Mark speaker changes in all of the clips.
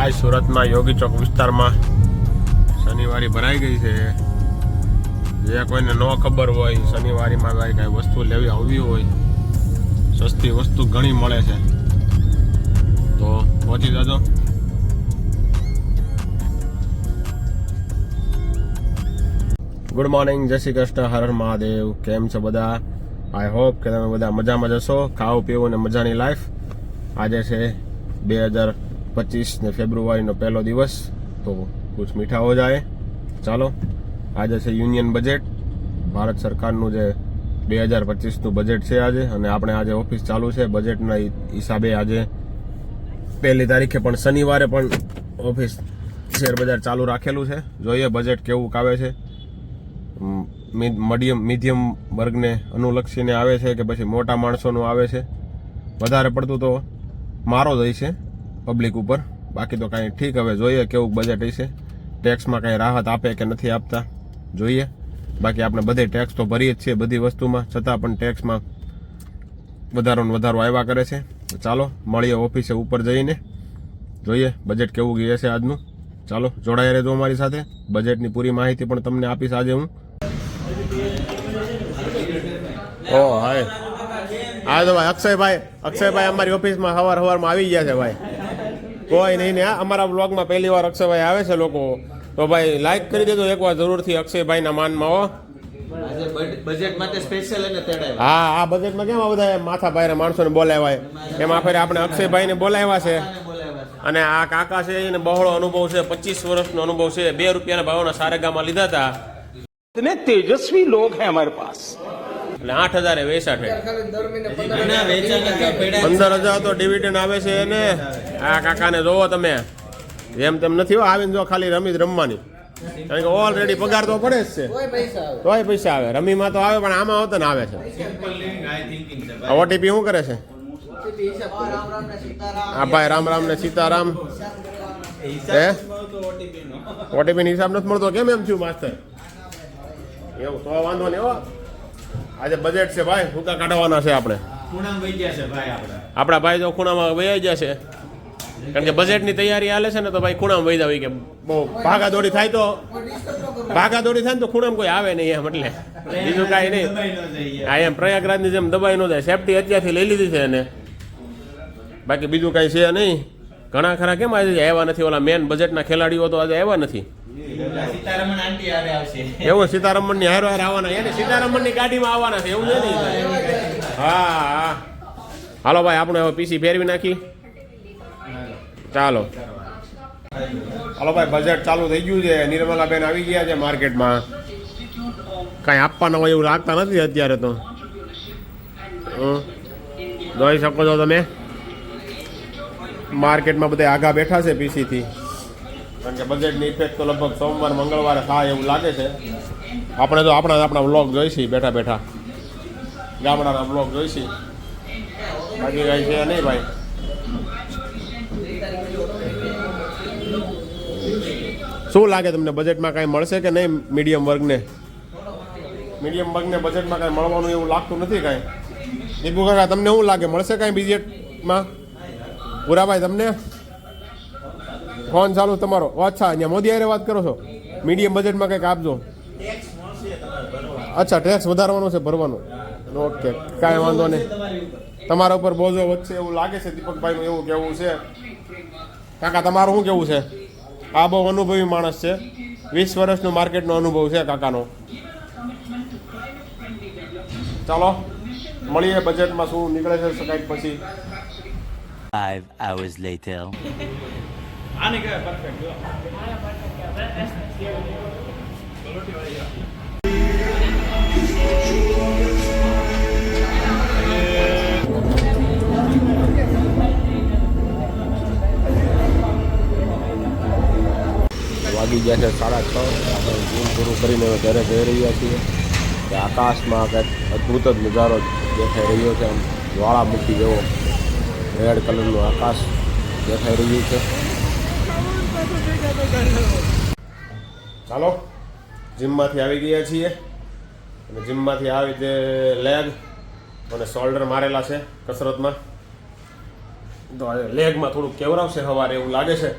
Speaker 1: ભાઈ સુરતમાં યોગી ચોક વિસ્તારમાં શનિવારી ભરાઈ ગઈ છે. જે કોઈને ન ખબર હોય, શનિવારીમાં ભાઈ કાંઈ વસ્તુ લેવી આવવી હોય, સસ્તી વસ્તુ ઘણી મળે છે, તો પહોંચી જજો. ગુડ મોર્નિંગ, જય શ્રી કૃષ્ણ, હર હર મહાદેવ. કેમ છો બધા? આઈ હોપ કે તમે બધા મજામાં જશો. ખાવું પીવું ને મજાની લાઈફ. આજે છે 2025 ને ફેબ્રુઆરીનો પહેલો દિવસ, તો કુછ મીઠા હો જાય. ચાલો, આજે છે યુનિયન બજેટ, ભારત સરકારનું જે 2025નું બજેટ છે આજે, અને આપણે આજે ઓફિસ ચાલુ છે. બજેટના હિસાબે આજે 1 તારીખે પણ શનિવારે પણ ઓફિસ શેર બજાર ચાલુ રાખેલું છે. જોઈએ બજેટ કેવું આવે છે, મીડિયમ વર્ગને અનુલક્ષીને આવે છે કે પછી મોટા માણસોનું આવે છે. વધારે પડતું તો મારો જ હશે પબ્લિક ઉપર, બાકી તો કાંઈ ઠીક. હવે જોઈએ કેવું બજેટ હશે, ટેક્સમાં કાંઈ રાહત આપે કે નથી આપતા, જોઈએ. બાકી આપણે બધે ટેક્સ તો ભરીએ જ છીએ બધી વસ્તુમાં, છતાં પણ ટેક્સમાં વધારો આવ્યા કરે છે. ચાલો મળીએ ઓફિસે ઉપર જઈને, જોઈએ બજેટ કેવું ગયું છે આજનું. ચાલો જોડાયા રહેજો અમારી સાથે. બજેટની પૂરી માહિતી પણ તમને આપીશ આજે હું. ઓ હાય, હા તો ભાઈ અક્ષયભાઈ અમારી ઓફિસમાં સવારમાં આવી ગયા છે ભાઈ. કોઈ નહીં ને, અમારા બ્લોગમાં પહેલી વાર અક્ષયભાઈ આવે છે લોકો, તો ભાઈ લાઈક કરી દેજો એકવાર જરૂરથી અક્ષયભાઈના માનમાં. હો
Speaker 2: બજેટ માટે સ્પેશિયલ એને તેડાવ્યા.
Speaker 1: હા, આ બજેટમાં કેમ આ બધા માથા ભાઈના માણસોને બોલાવ્યા, એમ આખરે આપણે અક્ષયભાઈને બોલાવ્યા છે. અને આ કાકા છે એને બહોળો અનુભવ છે, 25 વર્ષનો અનુભવ છે. 2 રૂપિયાના ભાવના સારેગામાં લીધા હતા.
Speaker 3: इतने तेजस्वी लोग हैं हमारे पास.
Speaker 1: એટલે 8,000 વેચા છે. 15,000 તો ડિવિડન્ડ આવે છે. એને આ કાકાને જોવો તમે, જેમ તેમ નથી હો, આવીને જો ખાલી રમવાની, કારણ કે ઓલરેડી પગાર તો પડે જ છે, તોય પૈસા આવે. રમીમાં તો આવે, પણ આમાં હોતો ને આવે છે. ઓટીપી શું કરે છે? હા ભાઈ, રામ રામ ને સીતારામ. હે ઓટીપી હિસાબ નથી મળતો, કેમ એમ થયું માસ્તર? એવું તો વાંધો નહીં હો. આજે બજેટ છે ભાઈ, ભૂકા કાઢવાના છે આપણે. આપણા ભાઈ જો ખૂણામાં વહી ગયા છે, કારણ કે બજેટની તૈયારી હાલે છે ને, તો ભાઈ ખૂણામાં વહી જાવ કે બહુ ભાગાદોડી થાય ને તો ખૂણામાં કોઈ આવે નહીં એમ. એટલે બીજું કાંઈ નહીં. હા એમ, પ્રયાગરાજની જેમ દબાઈ ન જાય, સેફટી અત્યારથી લઈ લીધી છે એને. બાકી બીજું કાંઈ છે નહીં. ઘણા ખરા કેમ આજે આવ્યા નથી, ઓલા મેન બજેટના ખેલાડીઓ તો આજે આવ્યા નથી. એવું સીતારમણ ની હારો આવવાના, એને સીતારમણ ની ગાડીમાં આવવાના છે એવું છે ને. હા હાલો ભાઈ, આપણે હવે પીસી ફેરવી નાખી. ચાલો હાલો ભાઈ, બજેટ ચાલુ થઈ ગયું છે. નિર્મલાબેન આવી ગયા છે માર્કેટમાં. કાંઈ આપવાના હોય એવું લાગતા નથી અત્યારે તો. જોઈ શકો છો તમે, માર્કેટમાં બધા આગા બેઠા છે પીસી થી, કારણ કે બજેટની ઇફેક્ટ તો લગભગ સોમવાર મંગળવારે થાય એવું લાગે છે. આપણે તો આપણા વ્લોગ જોઈશી બેઠા બેઠા, ગામડાના વ્લોગ જોઈશી, બાકી કાંઈ છે નહીં ભાઈ. શું લાગે તમને, બજેટમાં કાંઈ મળશે કે નહીં? મીડિયમ વર્ગને બજેટમાં કાંઈ મળવાનું એવું લાગતું નથી કાંઈ. દીપુ કાકા, તમને શું લાગે, મળશે કાંઈ બજેટમાં? પુરાભાઈ તમને ફોન ચાલુ તમારો? અચ્છા, અહીંયા મોદી હારે વાત કરો છો. મીડિયમ બજેટમાં કંઈક આપજો. અચ્છા, ટેક્સ વધારવાનો છે, ભરવાનું. ઓકે, કાંઈ વાંધો નહીં. તમારા ઉપર બોજો વધશે એવું લાગે છે. દીપકભાઈનું એવું કેવું છે. કાકા તમારું શું કેવું છે? આ બહુ અનુભવી માણસ છે, 20 વર્ષનો માર્કેટનો અનુભવ છે કાકાનો. ચાલો મળીએ બજેટમાં શું નીકળે છે કંઈક પછી.
Speaker 4: 5 hours later.
Speaker 1: વાગી ગયા છે 6:30. આપણે જીમ પૂરું કરીને હવે ઘરે જઈ રહ્યા છીએ. કે આકાશમાં કંઈક અદ્ભુત જ નજારો દેખાઈ રહ્યો છે. આમ જ્વાળામુખી જેવો રેડ કલરનું આકાશ દેખાઈ રહ્યું છે. ચાલો જીમમાંથી આવી ગયા છીએ, અને જીમમાંથી આવી તે લેગ અને શોલ્ડર મારેલા છે કસરતમાં. તો લેગમાં થોડુંક કેવરાવશે સવારે એવું લાગે છે.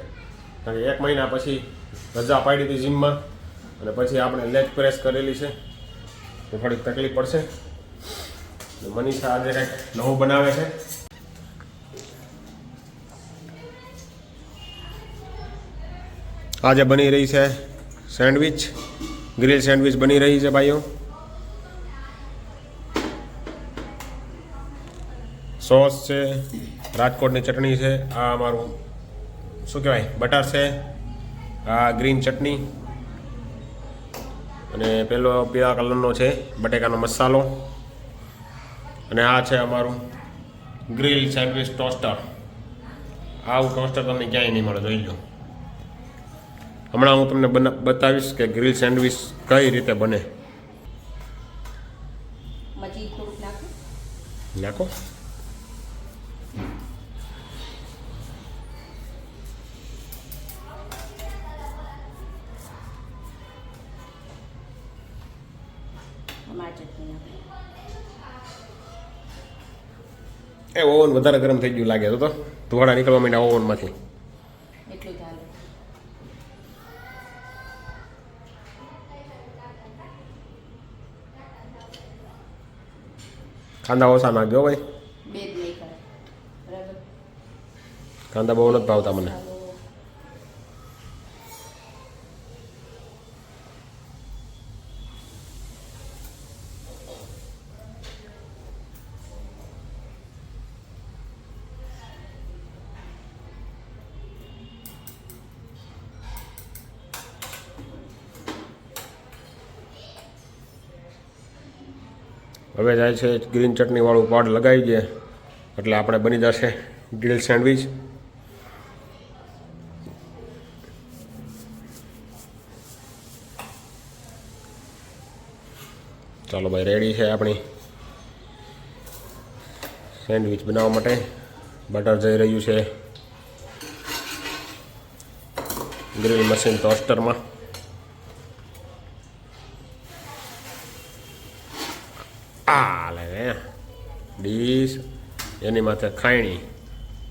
Speaker 1: કારણ કે 1 મહિના પછી રજા પાડી હતી જીમમાં અને પછી આપણે લેગ પ્રેસ કરેલી છે તો થોડીક તકલીફ પડશે. મનીષા આજે કંઈક નવું બનાવે છે. આજે બની રહી છે સેન્ડવિચ, ગ્રીલ સેન્ડવિચ બની રહી છે ભાઈઓ. સોસ છે, રાજકોટની ચટણી છે, આ અમારું શું કહેવાય બટર છે, આ ગ્રીન ચટણી અને પેલો પીળા કલરનો છે બટેકાનો મસાલો અને આ છે અમારું ગ્રીલ સેન્ડવિચ ટોસ્ટર. આવું ટોસ્ટર તમને ક્યાંય નહીં મળે, જોઈ લો. હમણાં હું તમને બતાવીશ કે ગ્રીલ સેન્ડવિચ કઈ રીતે બને.
Speaker 5: મજી થોડુંક નાખો.
Speaker 1: નાખો.
Speaker 5: અમાર ચટણી નાખો.
Speaker 1: એ ઓવન વધારે ગરમ થઈ ગયું લાગે તો ધોળા નીકળવા માંડ્યા ઓવનમાંથી.
Speaker 5: એટલું ચાલે.
Speaker 1: કાંદા ઓછા નાખજો ભાઈ,
Speaker 5: બે જ નહીં કરે બરાબર.
Speaker 1: કાંદા બહુ નથી ભાવતા મને. હવે જાય છે ગ્રીન ચટણી વાળું પાડ લગાવી દે એટલે આપણે બની જશે ગ્રીલ સેન્ડવિચ. ચાલો ભાઈ, રેડી છે આપણી સેન્ડવિચ બનાવવા માટે. બટર જઈ રહ્યું છે ગ્રીલ મશીન ટોસ્ટરમાં. આ લે ડીશ, એની માથે ખાંડણી.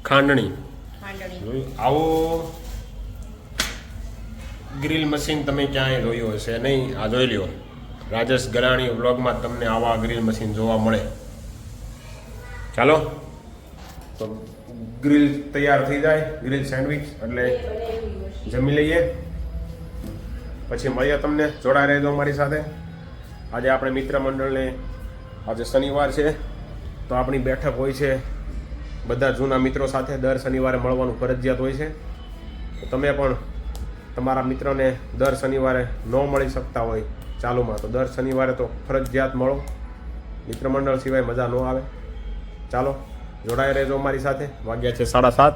Speaker 5: ખાંડણી.
Speaker 1: આવો ગ્રીલ મશીન તમે ક્યાંય જોયું હશે નહીં. આ જોઈ લ્યો, રાજેશ ગરાણી વ્લોગમાં તમને આવા ગ્રીલ મશીન જોવા મળે. ચાલો તો ગ્રીલ તૈયાર થઈ જાય, ગ્રીલ સેન્ડવિચ એટલે જમી લઈએ, પછી મળીએ તમને. જોડાઈ રહેજો અમારી સાથે. આજે આપણે મિત્ર મંડળને, આજે શનિવાર છે તો આપણી બેઠક હોય છે બધા જૂના મિત્રો સાથે. દર શનિવારે મળવાનું ફરજિયાત હોય છે. તો તમે પણ તમારા મિત્રોને દર શનિવારે ન મળી શકતા હોય ચાલુમાં તો દર શનિવારે તો ફરજિયાત મળો. મિત્ર મંડળ સિવાય મજા ન આવે. ચાલો જોડાઈ રહેજો અમારી સાથે. વાગ્યા છે 7:30.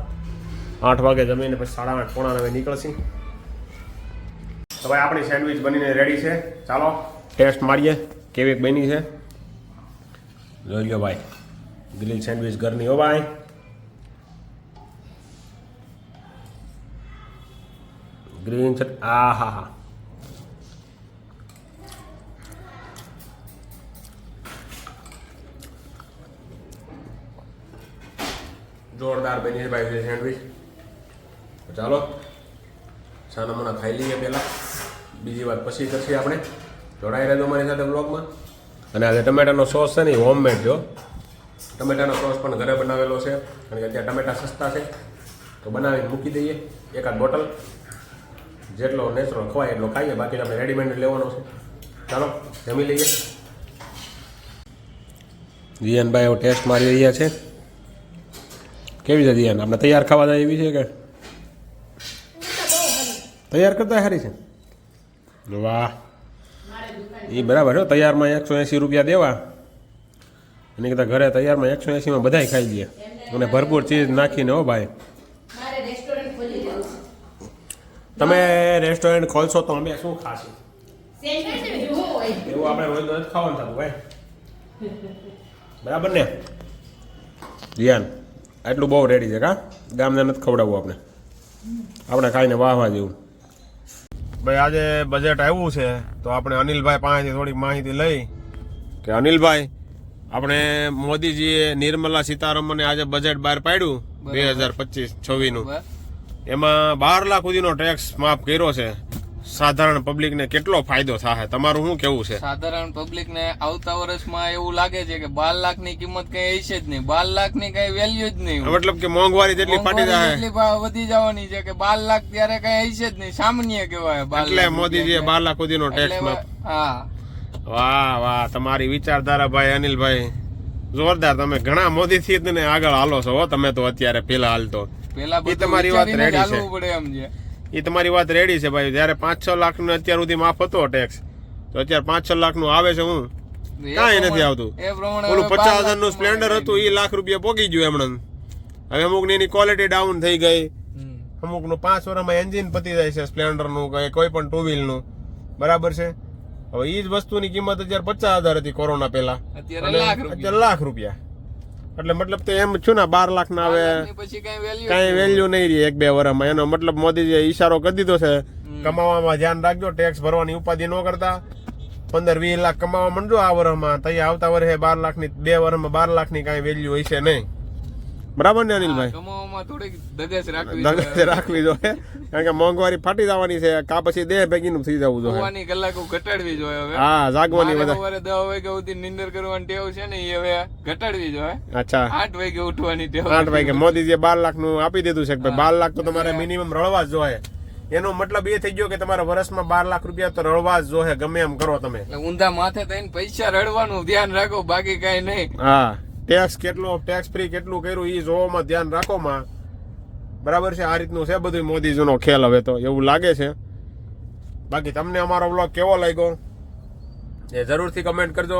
Speaker 1: 8 વાગે જમીને પછી 8:30 પોણા 9 નીકળશી. તો ભાઈ આપણી સેન્ડવિચ બનીને રેડી છે. ચાલો ટેસ્ટ મારીએ કેવી બની છે. જોઈ લો ભાઈ, ગ્રીલ સેન્ડવિચ ઘરની હો ભાઈ. ગ્રીન છે. આ હા હા, જોરદાર બની છે ભાઈ સેન્ડવિચ. ચાલો છાના મના ખાઈ લઈએ પહેલાં, બીજી વાત પછી કરશે આપણે. જોડાઈ રહેજો મારી સાથે બ્લોગમાં. અને આજે ટમેટાનો સોસ છે ને એ હોમમેડ જો. ટમેટાનો સોસ પણ ઘરે બનાવેલો છે કારણ કે અત્યારે ટમેટા સસ્તા છે તો બનાવીને મૂકી દઈએ. એકાદ બોટલ, જેટલો નેચરલ ખવાય એટલો ખાઈએ, બાકી આપણે રેડીમેડ લેવાનો છે. ચાલો જમી લઈએ. દિયાનભાઈ હવે ટેસ્ટ મારી રહ્યા છે. કેવી છે દિયાન? આપણે તૈયાર ખાવા જાય એવી છે કે તૈયાર કરતા સારી છે? વાહ, એ બરાબર હો. તૈયારમાં 180 રૂપિયા દેવા અને કીધા ઘરે તૈયારમાં 180માં બધાય ખાઈ દે અને ભરપૂર ચીઝ નાખીને. હો ભાઈ,
Speaker 5: મારે રેસ્ટોરન્ટ ખોલી દેવું છે.
Speaker 1: તમે રેસ્ટોરન્ટ ખોલશો તો અમે શું ખાશું?
Speaker 5: સેન્ડવિચ જેવું હોય.
Speaker 1: એવું આપણે રોજ નથી ખાવાનું થતું ભાઈ. બરાબર ને ધ્યાન? આટલું બહુ રેડી છે કા? ગામને નથી ખવડાવવું આપણે, આપણે ખાઈને વાહવા જેવું. ભાઈ આજે બજેટ આવ્યું છે તો આપણે અનિલભાઈ પાસેથી થોડીક માહિતી લઈ કે અનિલભાઈ, આપણે મોદીજીએ નિર્મલા સીતારમણે આજે બજેટ બહાર પાડ્યું 2025-26નું. એમાં 12 લાખ સુધીનો ટેક્સ માફ કર્યો છે. સાધારણ પબ્લિકને કેટલો ફાયદો થાય તમારું શું કેવું છે?
Speaker 6: સાધારણ પબ્લિક ને આવતા વર્ષમાં એવું લાગે છે કે 12 લાખ ની કિંમત કઈ હશે જ નહીં. 12 લાખ ની કઈ વેલ્યુ જ નહીં.
Speaker 1: મતલબ કે મોંઘવારી જેટલી ફાટી જાય
Speaker 6: એટલી વધી જવાની છે કે 12 લાખ ત્યારે કઈ હશે જ નહીં. સામાન્ય કહેવાય 12
Speaker 1: એટલે
Speaker 6: લાખ
Speaker 1: મોદીજીએ 12 લાખ સુધીનો ટેક્સ
Speaker 6: એટલે
Speaker 1: માફ.
Speaker 6: હા
Speaker 1: વાહ વાહ, તમારી વિચારધારા ભાઈ અનિલભાઈ જોરદાર. તમે ઘણા મોદી થી જ ને આગળ હાલો છો હો તમે તો અત્યારે ફિલહાલ તો.
Speaker 6: પેલા
Speaker 1: એ તમારી વાત
Speaker 6: વિચારીને
Speaker 1: રેડી છે.
Speaker 6: ચાલવું પડે એમ છે.
Speaker 1: એ તમારી વાત રેડી છે ભાઈ. જયારે 5-6 લાખ નું અત્યાર સુધી માફ હતો ટેક્સ, તો અત્યારે 5-6 લાખ નું આવે છે હું કાંઈ નથી આવતું.
Speaker 6: એ પ્રમાણે
Speaker 1: ઓલું
Speaker 6: હવે
Speaker 1: 50,000 નું સ્પ્લેન્ડર હતું એ લાખ રૂપિયા પોગી ગયું એમણે. હવે અમુક ની એની ક્વોલિટી ડાઉન થઈ ગઈ. અમુક નું 5 વર્ષમાં એન્જિન પતી જાય છે સ્પ્લેન્ડર નું કે કોઈ પણ ટુ વ્હીલ નું. બરાબર છે. હવે એ જ વસ્તુની કિંમત અત્યારે 50,000 હતી કોરોના પહેલા,
Speaker 6: અત્યારે
Speaker 1: અત્યારે લાખ રૂપિયા. એટલે મતલબ તો એમ છું ને 12 લાખ ના આવે
Speaker 6: પછી કઈ વેલ્યુ
Speaker 1: કઈ વેલ્યુ નહીં રહી 1-2 વર્ષમાં. એનો મતલબ મોદીજીએ ઈશારો કરી દીધો છે કમાવામાં ધ્યાન રાખજો, ટેક્સ ભરવાની ઉપાધિ ન કરતા. 15-20 લાખ કમાવા માંડજો આ વર્ષમાં, તો આવતા વર્ષે 12 લાખની 2 વર્ષમાં 12 લાખની કઈ વેલ્યુ હશે નહીં. બરાબર ને અનિલભાઈ?
Speaker 6: કમાવામાં થોડીક ધગશ
Speaker 1: ધગશ રાખવી જોઈએ, કારણ કે મોંઘવારી ફાટી જવાની છે. કા પછી દેહ ભેગીનું થઈ જવું જોઈએ.
Speaker 6: જોવાની કલાકો ઘટાડવી જોઈએ હવે.
Speaker 1: હા, જાગવાની બધા.
Speaker 6: સવારે 10 વાગ્યા સુધી નિંદર કરવાની ટેવ છે ને એ હવે ઘટાડવી જોઈએ.
Speaker 1: અચ્છા,
Speaker 6: 8 વાગે ઉઠવાની ટેવ.
Speaker 1: 8 વાગે મોદીજીએ 12 લાખ નું આપી દીધું છે કે ભાઈ 12 લાખ તો તમારે મિનિમમ રળવા જ જોઈએ. એનો મતલબ એ થઈ ગયો કે તમારા વર્ષમાં 12 લાખ રૂપિયા તો રળવા જ જોઈએ, ગમે એમ કરો તમે.
Speaker 6: એટલે ઊંધા માથે થઈને પૈસા રડવાનું ધ્યાન રાખો, બાકી કઈ નહીં.
Speaker 1: હા, ટેક્સ કેટલો, ટેક્સ ફ્રી કેટલું કર્યું એ જોવામાં ધ્યાન રાખો માં. બરાબર છે. આ રીતનું છે બધું મોદીજીનો ખેલ હવે તો એવું લાગે છે. બાકી તમને અમારો વ્લોગ કેવો લાગ્યો એ જરૂરથી કમેન્ટ કરજો.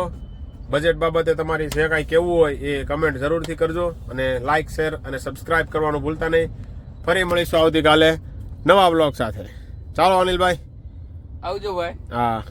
Speaker 1: બજેટ બાબતે તમારી જે કાંઈ કેવું હોય એ કમેન્ટ જરૂરથી કરજો, અને લાઇક, શેર અને સબસ્ક્રાઇબ કરવાનું ભૂલતા નહીં. ફરી મળીશું આવતીકાલે નવા વ્લોગ સાથે. ચાલો અનિલભાઈ,
Speaker 6: આવજો ભાઈ.
Speaker 1: હા.